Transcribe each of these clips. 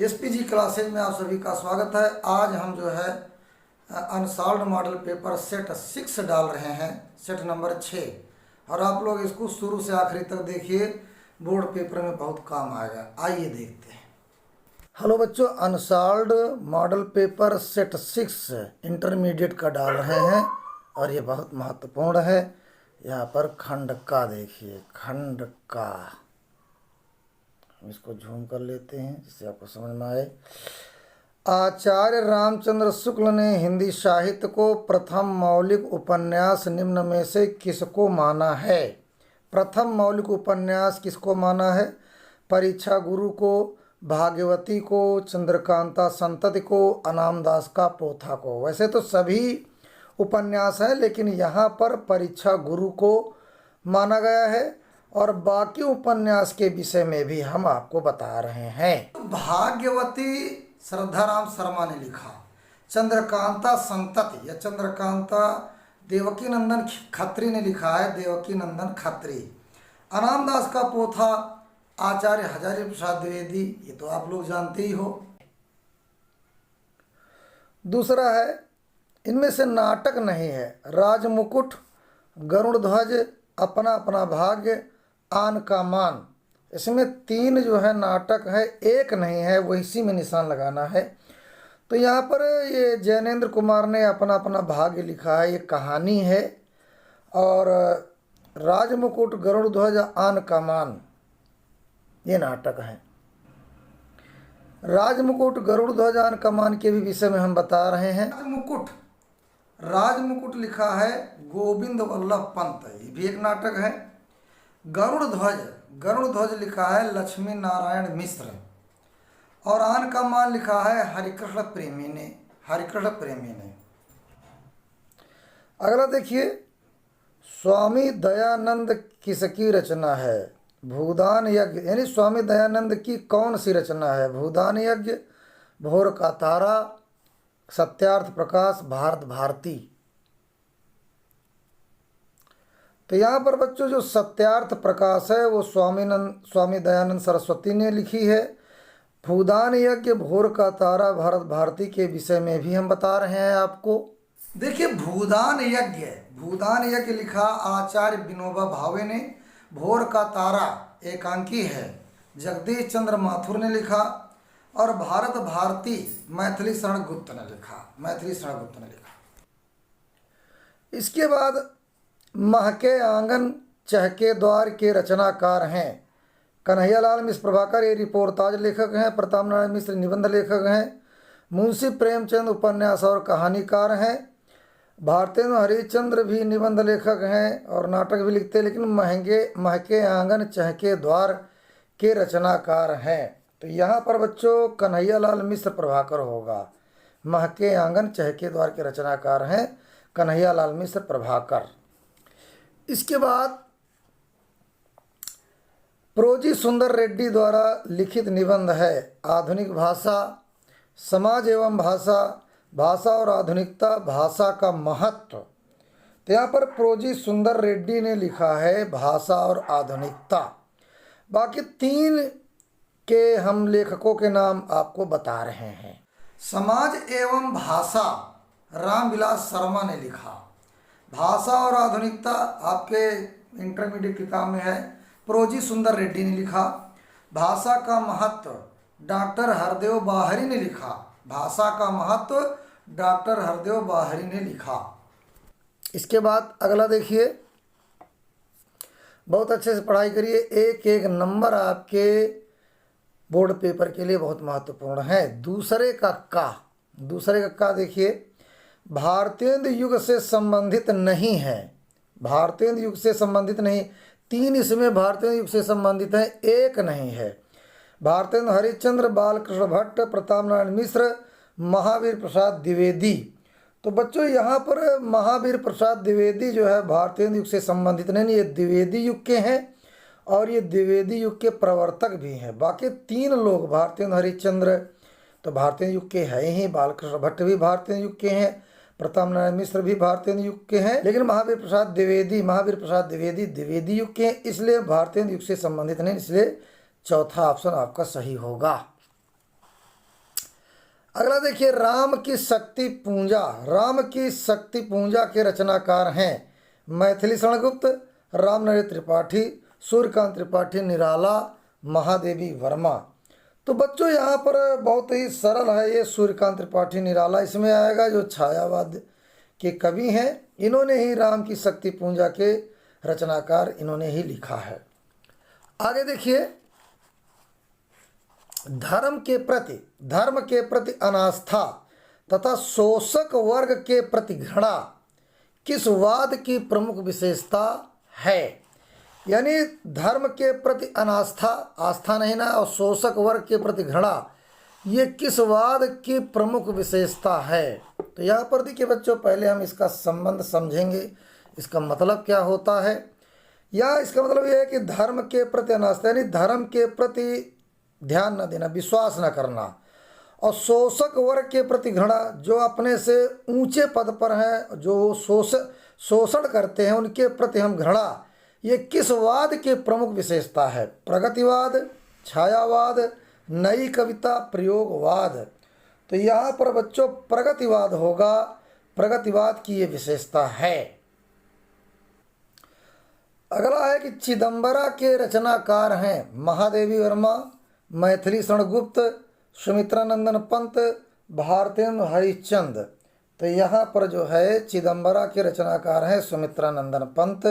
SPG classes में आप सभी का स्वागत है। आज हम जो है अनसॉल्व्ड मॉडल पेपर सेट 6 डाल रहे हैं, सेट नंबर 6। और आप लोग इसको शुरू से आखिरी तक देखिए, बोर्ड पेपर में बहुत काम आएगा। आइए देखते हैं। हेलो बच्चों, unsolved model paper set 6 intermediate का डाल रहे हैं और ये बहुत महत्वपूर्ण है। यहाँ पर खंड का देखिए, खंड का हम इसको झूम कर लेते हैं जिससे आपको समझ में आए। आचार्य रामचंद्र शुक्ल ने हिंदी साहित्य को प्रथम मौलिक उपन्यास निम्न में से किसको माना है? प्रथम मौलिक उपन्यास किसको माना है? परीक्षा गुरु को, भाग्यवती को, चंद्रकांता संतति को, अनामदास का पोथा को। वैसे तो सभी उपन्यास हैं, लेकिन यहाँ पर परीक्षा गुरु को माना गया है और बाकी उपन्यास के विषय में भी हम आपको बता रहे हैं। भाग्यवती श्रद्धाराम शर्मा ने लिखा, चंद्रकांता संतति या चंद्रकांता देवकी नंदन खत्री ने लिखा है, देवकी नंदन खत्री। अनामदास का पोथा आचार्य हजारी प्रसाद द्विवेदी, ये तो आप लोग जानते ही हो। दूसरा है, इनमें से नाटक नहीं है। राजमुकुट, गरुड़ ध्वज, अपना अपना भाग्य, आन का मान। इसमें 3 जो है नाटक है, एक नहीं है, वो इसी में निशान लगाना है। तो यहाँ पर ये जैनेन्द्र कुमार ने अपना अपना भाग्य लिखा है, ये कहानी है। और राजमुकुट, गरुड़ ध्वज, आन का मान ये नाटक है। राजमुकुट, गरुड़ ध्वज, आन का मान के भी विषय में हम बता रहे हैं। राजमुकुट लिखा है गोविंद वल्लभ पंत, ये भी एक नाटक है। गरुड़ ध्वज लिखा है लक्ष्मी नारायण मिश्र। और आन का मान लिखा है हरिकृष्ण प्रेमी ने। अगला देखिए, स्वामी दयानंद किसकी रचना है? भूदान यज्ञ, यानी स्वामी दयानंद की कौन सी रचना है? भूदान यज्ञ, भोर का तारा, सत्यार्थ प्रकाश, भारत भारती। तो यहाँ पर बच्चों जो सत्यार्थ प्रकाश है वो स्वामी दयानंद सरस्वती ने लिखी है। भूदान यज्ञ, भोर का तारा, भारत भारती के विषय में भी हम बता रहे हैं आपको। देखिए, भूदान यज्ञ लिखा आचार्य विनोबा भावे ने। भोर का तारा एकांकी है, जगदीश चंद्र माथुर ने लिखा। और भारत भारती मैथिली शरण गुप्त ने लिखा। इसके बाद महके आंगन चहके द्वार के रचनाकार हैं कन्हैयालाल मिश्र प्रभाकर, ये रिपोर्टाज लेखक हैं। प्रताप नारायण मिश्र निबंध लेखक हैं। मुंशी प्रेमचंद उपन्यास और कहानीकार हैं। भारतेंदु हरिश्चंद्र भी निबंध लेखक हैं और नाटक भी लिखते हैं, लेकिन महके आंगन चहके द्वार के रचनाकार हैं। तो यहाँ पर बच्चों कन्हैयालाल मिश्र प्रभाकर होगा। महके आंगन चहके द्वार के रचनाकार हैं कन्हैयालाल मिश्र प्रभाकर। इसके बाद प्रोजी सुंदर रेड्डी द्वारा लिखित निबंध है आधुनिक भाषा, समाज एवं भाषा, भाषा और आधुनिकता, भाषा का महत्व। तो यहाँ पर प्रोजी सुंदर रेड्डी ने लिखा है भाषा और आधुनिकता। बाकी 3 के हम लेखकों के नाम आपको बता रहे हैं। समाज एवं भाषा रामविलास शर्मा ने लिखा। भाषा और आधुनिकता आपके इंटरमीडिएट किताब में है, प्रोजी सुंदर रेड्डी ने लिखा। भाषा का महत्व डॉक्टर हरदेव बाहरी ने लिखा। भाषा का महत्व डॉक्टर हरदेव बाहरी ने लिखा। इसके बाद अगला देखिए, बहुत अच्छे से पढ़ाई करिए, एक नंबर आपके बोर्ड पेपर के लिए बहुत महत्वपूर्ण है। दूसरे का का देखिए, भारतेंदु युग से संबंधित नहीं है। भारतेंदु युग से संबंधित नहीं, 3 इसमें भारतेंदु युग से संबंधित है, एक नहीं है। भारतेंदु हरिश्चंद्र, बालकृष्ण भट्ट, प्रताप नारायण मिश्र, महावीर प्रसाद द्विवेदी। तो बच्चों यहाँ पर महावीर प्रसाद द्विवेदी जो है भारतेंदु युग से संबंधित नहीं, ये द्विवेदी युग के हैं और ये द्विवेदी युग के प्रवर्तक भी हैं। बाकी 3 लोग भारतेंदु हरिश्चंद्र तो भारतेंदु युग के हैं ही, बालकृष्ण भट्ट भी भारतेंदु युग के हैं, प्रताप नारायण मिश्र भी भारतेंदु युग के हैं, लेकिन महावीर प्रसाद द्विवेदी द्विवेदी युग के हैं, इसलिए भारतेंदु युग से संबंधित नहीं, इसलिए चौथा ऑप्शन आपका सही होगा। अगला देखिए, राम की शक्ति पूंजा। राम की शक्ति पूंजा के रचनाकार हैं मैथिली शरण गुप्त, रामनरेश त्रिपाठी, सूर्यकांत त्रिपाठी निराला, महादेवी वर्मा। तो बच्चों यहाँ पर बहुत ही सरल है, ये सूर्यकांत त्रिपाठी निराला इसमें आएगा, जो छायावाद के कवि हैं। इन्होंने ही राम की शक्ति पूंजा के रचनाकार इन्होंने ही लिखा है। आगे देखिए, धर्म के प्रति अनास्था तथा शोषक वर्ग के प्रति घृणा किस वाद की प्रमुख विशेषता है? यानी धर्म के प्रति अनास्था, आस्था नहीं ना, और शोषक वर्ग के प्रति घृणा, ये किस वाद की प्रमुख विशेषता है? तो यहाँ पर देखिए बच्चों, पहले हम इसका संबंध समझेंगे, इसका मतलब क्या होता है। या इसका मतलब यह है कि धर्म के प्रति अनास्था यानी धर्म के प्रति ध्यान न देना, विश्वास न करना, और शोषक वर्ग के प्रति घृणा, जो अपने से ऊंचे पद पर हैं, जो शोषण करते हैं, उनके प्रति हम घृणा, ये किस वाद की प्रमुख विशेषता है? प्रगतिवाद, छायावाद, नई कविता, प्रयोगवाद। तो यहाँ पर बच्चों प्रगतिवाद होगा, प्रगतिवाद की ये विशेषता है। अगला है कि चिदंबरा के रचनाकार हैं महादेवी वर्मा, मैथिली शरण गुप्त, सुमित्रानंदन पंत, भारतेंदु हरिश्चंद। तो यहाँ पर जो है चिदंबरा के रचनाकार हैं सुमित्रानंदन पंत।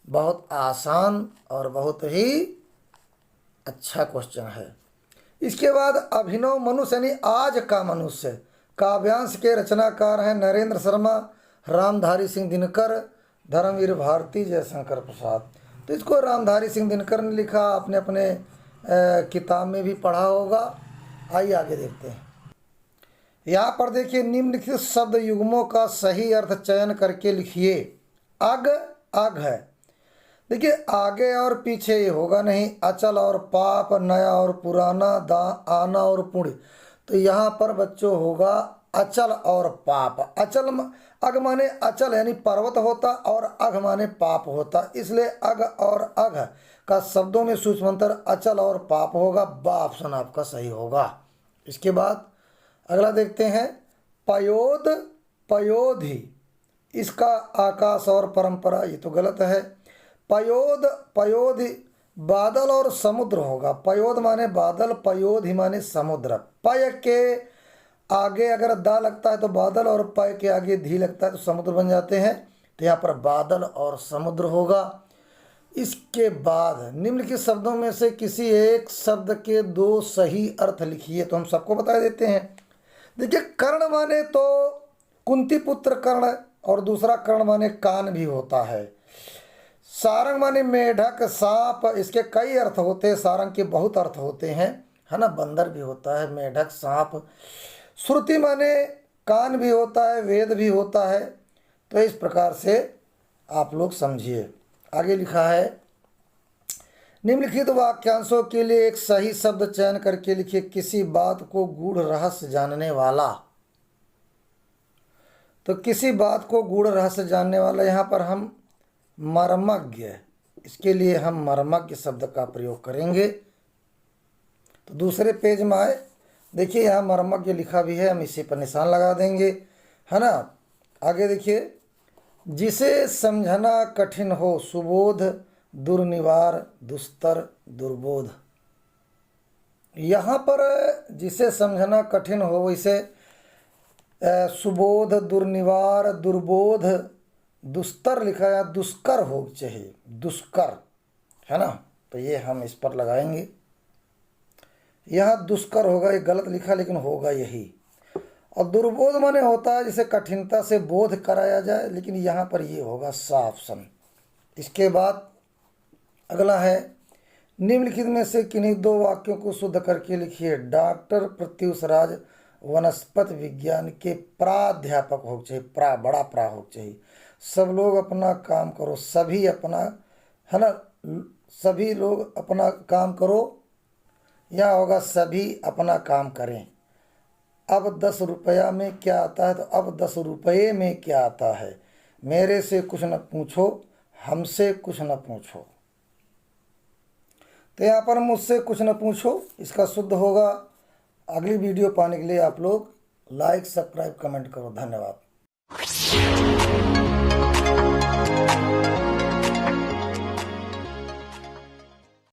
बहुत आसान और बहुत ही अच्छा क्वेश्चन है। इसके बाद अभिनव मनुष्य यानी आज का मनुष्य काव्यांश के रचनाकार हैं नरेंद्र शर्मा, रामधारी सिंह दिनकर, धर्मवीर भारती, जयशंकर प्रसाद। तो इसको रामधारी सिंह दिनकर ने लिखा, आपने अपने किताब में भी पढ़ा होगा। आइए आगे देखते हैं। यहाँ पर देखिए, निम्नलिखित शब्द युग्मों का सही अर्थ चयन करके लिखिए। अग, अग है, देखिए आगे और पीछे ये होगा नहीं। अचल और पाप, नया और पुराना, आना और पुण्य। तो यहाँ पर बच्चों होगा अचल और पाप। अग माने अचल यानी पर्वत होता, और अघ माने पाप होता, इसलिए अग और अघ का शब्दों में सूक्ष्म अंतर अचल और पाप होगा। बा ऑप्शन आपका सही होगा। इसके बाद अगला देखते हैं, पयोद, पयोधि, इसका आकाश और परंपरा, ये तो गलत है। पयोद, पयोधि बादल और समुद्र होगा। पयोद माने बादल, पयोधि माने समुद्र। पय के आगे अगर दा लगता है तो बादल, और पय के आगे धी लगता है तो समुद्र बन जाते हैं। तो यहाँ पर बादल और समुद्र होगा। इसके बाद निम्नलिखित शब्दों में से किसी एक शब्द के दो सही अर्थ लिखिए। तो हम सबको बता देते हैं। देखिए, कर्ण माने तो कुंती पुत्र कर्ण, और दूसरा कर्ण माने कान भी होता है। सारंग माने मेढक, सांप, इसके कई अर्थ होते हैं, सारंग के बहुत अर्थ होते हैं, है ना। बंदर भी होता है, मेढक, सांप। श्रुति माने कान भी होता है, वेद भी होता है। तो इस प्रकार से आप लोग समझिए। आगे लिखा है, निम्नलिखित वाक्यांशों के लिए एक सही शब्द चयन करके लिखिए। किसी बात को गूढ़ रहस्य जानने वाला। तो किसी बात को गूढ़ रहस्य जानने वाला, यहाँ पर हम मर्मज्ञ, इसके लिए हम मर्मज्ञ शब्द का प्रयोग करेंगे। तो दूसरे पेज में आए, देखिए यहाँ मर्मज्ञ लिखा भी है, हम इसी पर निशान लगा देंगे, है ना। आगे देखिए, जिसे समझना कठिन हो, सुबोध, दुर्निवार, दुस्तर, दुर्बोध। यहाँ पर जिसे समझना कठिन हो, इसे सुबोध, दुर्निवार, दुर्बोध, दुस्तर लिखा है, दुष्कर हो चाहिए, दुष्कर, है ना। तो ये हम इस पर लगाएंगे। यहाँ दुष्कर होगा, ये गलत लिखा लेकिन होगा यही। और दुर्बोध माने होता है जिसे कठिनता से बोध कराया जाए, लेकिन यहाँ पर ये होगा साफ ऑप्शन। इसके बाद अगला है, निम्नलिखित में से किन्हीं दो वाक्यों को शुद्ध करके लिखिए। डॉक्टर प्रत्युष राज वनस्पति विज्ञान के प्राध्यापक हो चाहिए, बड़ा प्रा हो चाहिए। सब लोग अपना काम करो, सभी अपना, है ना, सभी लोग अपना काम करो, या होगा सभी अपना काम करें। अब 10 रुपया में क्या आता है? तो अब 10 रुपये में क्या आता है? मेरे से कुछ न पूछो, हमसे कुछ न पूछो। तो यहाँ पर मुझसे कुछ न पूछो, इसका शुद्ध होगा अगली वीडियो पाने के लिए आप लोग लाइक, सब्सक्राइब, कमेंट करो। धन्यवाद।